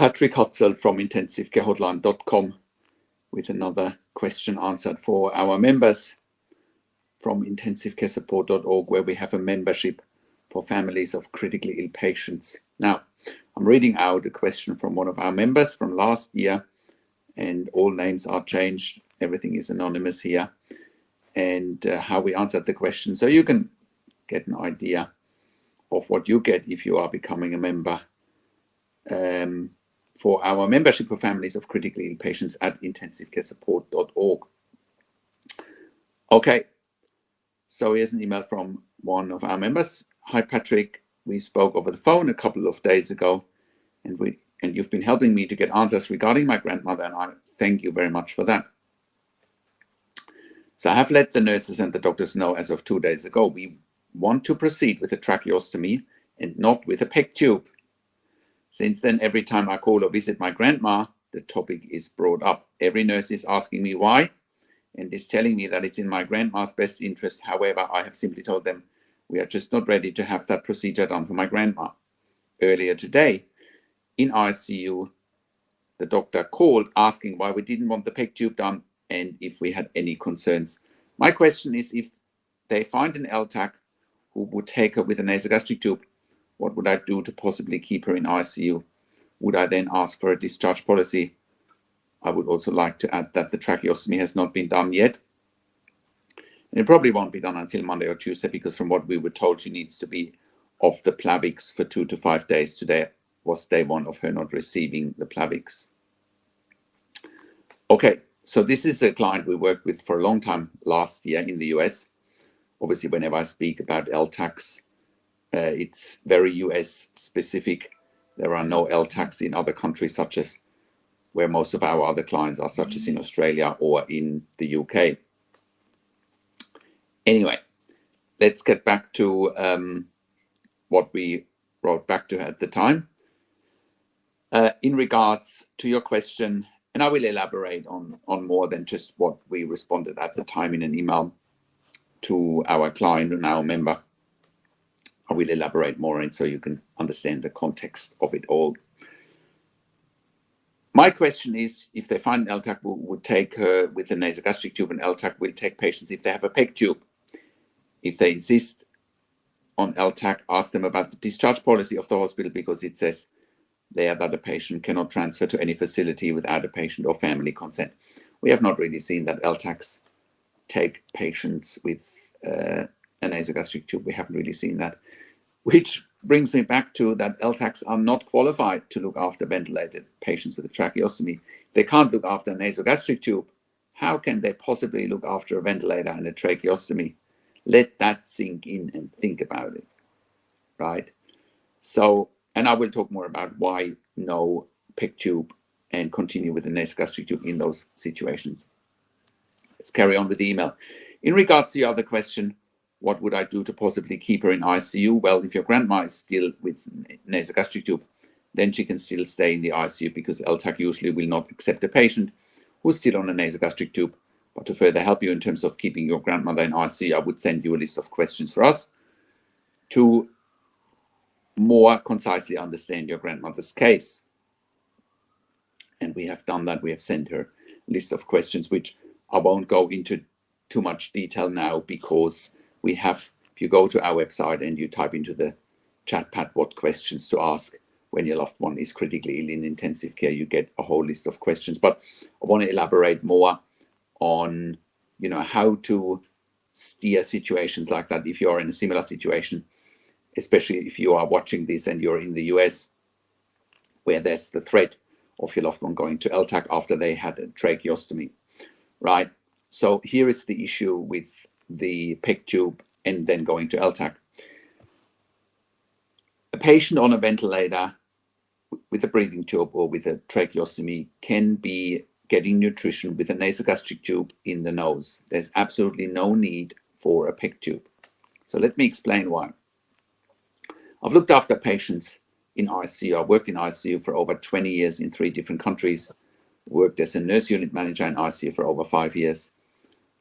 Patrick Hutzel from intensivecarehotline.com with another question answered for our members from intensivecaresupport.org, where we have a membership for families of critically ill patients. Now, I'm reading out a question from one of our members from last year, and all names are changed. Everything is anonymous here, and how we answered the question, so you can get an idea of what you get if you are becoming a member for our membership for families of critically ill patients at intensivecaresupport.org. Okay, so here's an email from one of our members. Hi Patrick, we spoke over the phone a couple of days ago, and you've been helping me to get answers regarding my grandmother, and I thank you very much for that. So I have let the nurses and the doctors know as of 2 days ago we want to proceed with a tracheostomy and not with a PEG tube. Since then, every time I call or visit my grandma, the topic is brought up. Every nurse is asking me why and is telling me that it's in my grandma's best interest. However, I have simply told them we are just not ready to have that procedure done for my grandma. Earlier today, in ICU, the doctor called asking why we didn't want the PEG tube done and if we had any concerns. My question is, if they find an ltac who would take her with a nasogastric tube, what would I do to possibly keep her in ICU? Would I then ask for a discharge policy? I would also like to add that the tracheostomy has not been done yet. And it probably won't be done until Monday or Tuesday, because from what we were told, she needs to be off the Plavix for 2 to 5 days. Today was day 1 of her not receiving the Plavix. Okay, so this is a client we worked with for a long time last year in the US. Obviously, whenever I speak about ltacs, it's very US specific. There are no ltacs in other countries, such as where most of our other clients are, such as in Australia or in the UK. Anyway, let's get back to what we wrote back to her at the time. In regards to your question, and I will elaborate on more than just what we responded at the time in an email to our client and our member. I will elaborate more on it so you can understand the context of it all. My question is, if they find an ltac who would take her with a nasogastric tube, an ltac will take patients if they have a PEG tube. If they insist on ltac, ask them about the discharge policy of the hospital, because it says there that a patient cannot transfer to any facility without a patient or family consent. We have not really seen that ltacs take patients with a nasogastric tube. We haven't really seen that, which brings me back to that ltacs are not qualified to look after ventilated patients with a tracheostomy. They can't look after a nasogastric tube. How can they possibly look after a ventilator and a tracheostomy? Let that sink in and think about it, right? So, and I will talk more about why no PEG tube and continue with the nasogastric tube in those situations. Let's carry on with the email. In regards to your other question, what would I do to possibly keep her in ICU? Well, if your grandma is still with nasogastric tube, then she can still stay in the ICU, because ltac usually will not accept a patient who's still on a nasogastric tube. But to further help you in terms of keeping your grandmother in ICU, I would send you a list of questions for us to more concisely understand your grandmother's case. And we have done that. We have sent her a list of questions, which I won't go into too much detail now, because we have, if you go to our website and you type into the chat pad what questions to ask when your loved one is critically ill in intensive care, you get a whole list of questions. But I want to elaborate more on, you know, how to steer situations like that if you are in a similar situation, especially if you are watching this and you're in the US, where there's the threat of your loved one going to ltac after they had a tracheostomy, right? So here is the issue with the PEG tube and then going to ltac. A patient on a ventilator with a breathing tube or with a tracheostomy can be getting nutrition with a nasogastric tube in the nose. There's absolutely no need for a PEG tube. So let me explain why. I've looked after patients in ICU. I worked in ICU for over 20 years in 3 different countries, worked as a nurse unit manager in ICU for over 5 years.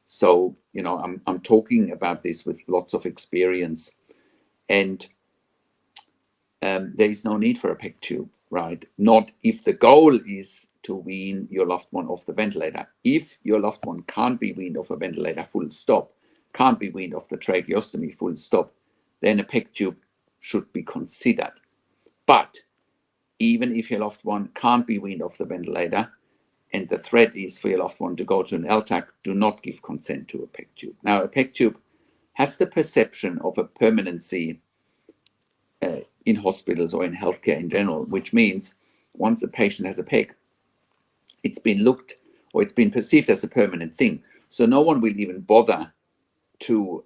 So, you know, I'm talking about this with lots of experience, and there is no need for a PEG tube, right? Not if the goal is to wean your loved one off the ventilator. If your loved one can't be weaned off a ventilator, full stop, can't be weaned off the tracheostomy, full stop, then a PEG tube should be considered. But even if your loved one can't be weaned off the ventilator and the threat is for your loved one to go to an ltac, do not give consent to a PEG tube. Now, a PEG tube has the perception of a permanency in hospitals or in healthcare in general, which means once a patient has a PEG, it's been looked or it's been perceived as a permanent thing. So no one will even bother to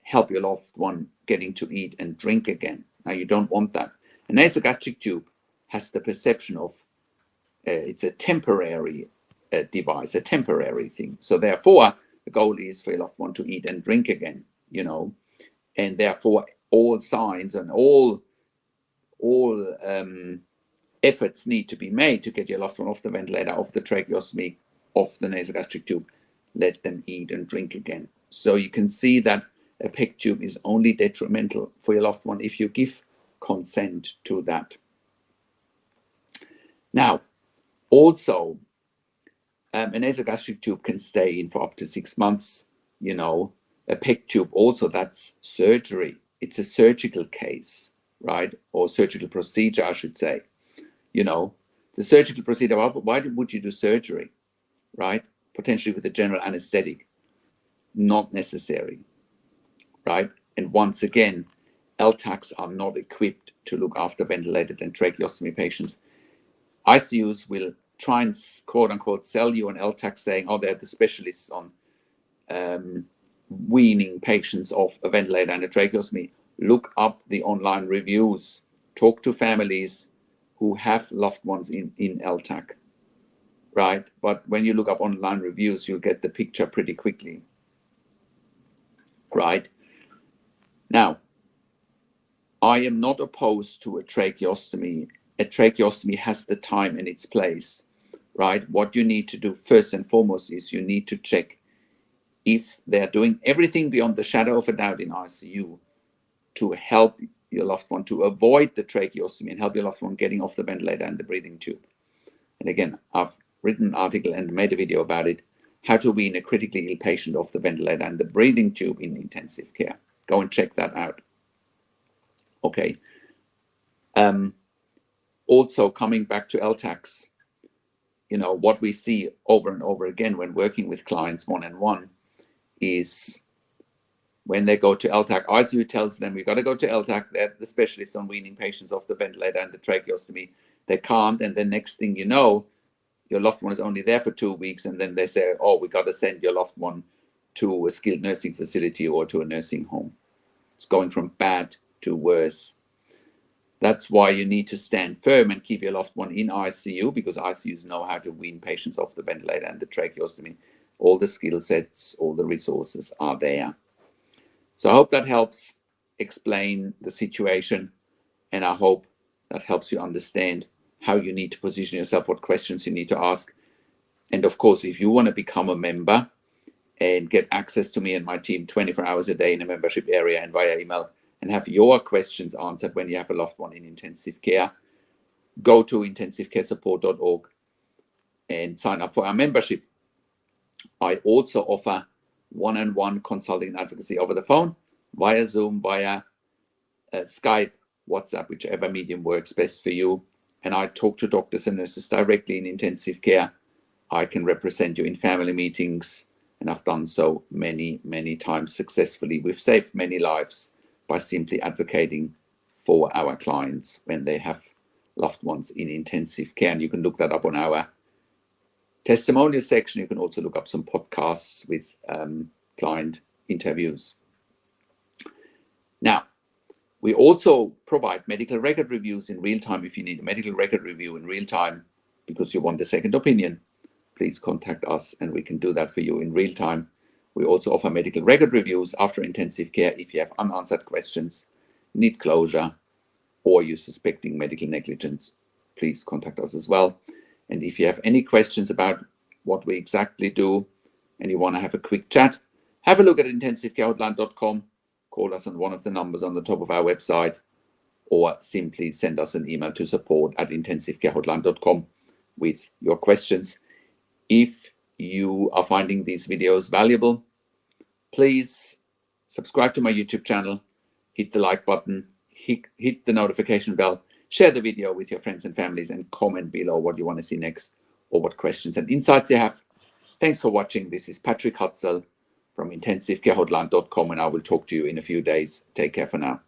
help your loved one getting to eat and drink again. Now, you don't want that. A nasogastric tube has the perception of it's a temporary device, a temporary thing. So therefore, the goal is for your loved one to eat and drink again, you know, and therefore all signs and all efforts need to be made to get your loved one off the ventilator, off the tracheostomy, off the nasogastric tube. Let them eat and drink again. So you can see that a PEG tube is only detrimental for your loved one if you give consent to that. Now, also, a nasogastric tube can stay in for up to 6 months. You know, a PEG tube also, that's surgery. It's a surgical case, right? Or surgical procedure, I should say. You know, the surgical procedure, why would you do surgery, right? Potentially with a general anesthetic. Not necessary, right? And once again, ltacs are not equipped to look after ventilated and tracheostomy patients. ICUs will try and quote unquote sell you an ltac saying, oh, they're the specialists on weaning patients off a ventilator and a tracheostomy. Look up the online reviews. Talk to families who have loved ones in ltac, right? But when you look up online reviews, you'll get the picture pretty quickly, right? Now, I am not opposed to a tracheostomy. A tracheostomy has the time and its place, right? What you need to do first and foremost is you need to check if they're doing everything beyond the shadow of a doubt in ICU to help your loved one to avoid the tracheostomy and help your loved one getting off the ventilator and the breathing tube. And again, I've written an article and made a video about it, how to wean a critically ill patient off the ventilator and the breathing tube in intensive care. Go and check that out. Okay. Also, coming back to ltacs, you know, what we see over and over again when working with clients one-on-one is when they go to ltac, ICU tells them, we got to go to ltac, they're the specialists on weaning patients off the ventilator and the tracheostomy. They can't, and the next thing you know, your loved one is only there for 2 weeks, and then they say, oh, we got to send your loved one to a skilled nursing facility or to a nursing home. It's going from bad to worse. That's why you need to stand firm and keep your loved one in ICU, because ICUs know how to wean patients off the ventilator and the tracheostomy. All the skill sets, all the resources are there. So I hope that helps explain the situation, and I hope that helps you understand how you need to position yourself, what questions you need to ask. And of course, if you want to become a member and get access to me and my team 24 hours a day in a membership area and via email, and have your questions answered when you have a loved one in intensive care, go to intensivecaresupport.org and sign up for our membership. I also offer one-on-one consulting and advocacy over the phone, via Zoom, via Skype, WhatsApp, whichever medium works best for you. And I talk to doctors and nurses directly in intensive care. I can represent you in family meetings, and I've done so many, many times successfully. We've saved many lives by simply advocating for our clients when they have loved ones in intensive care. And you can look that up on our testimonial section. You can also look up some podcasts with client interviews. Now, we also provide medical record reviews in real time. If you need a medical record review in real time because you want a second opinion, please contact us and we can do that for you in real time. We also offer medical record reviews after intensive care if you have unanswered questions, need closure, or you're suspecting medical negligence. Please contact us as well. And if you have any questions about what we exactly do and you want to have a quick chat, have a look at intensivecareoutline.com. Call us on one of the numbers on the top of our website, or simply send us an email to support@intensivecarehotline.com with your questions. If you are finding these videos valuable, please subscribe to my YouTube channel, hit the like button, hit the notification bell, share the video with your friends and families, and comment below what you want to see next or what questions and insights you have. Thanks for watching. This is Patrick Hutzel from intensivecarehotline.com, and I will talk to you in a few days. Take care for now.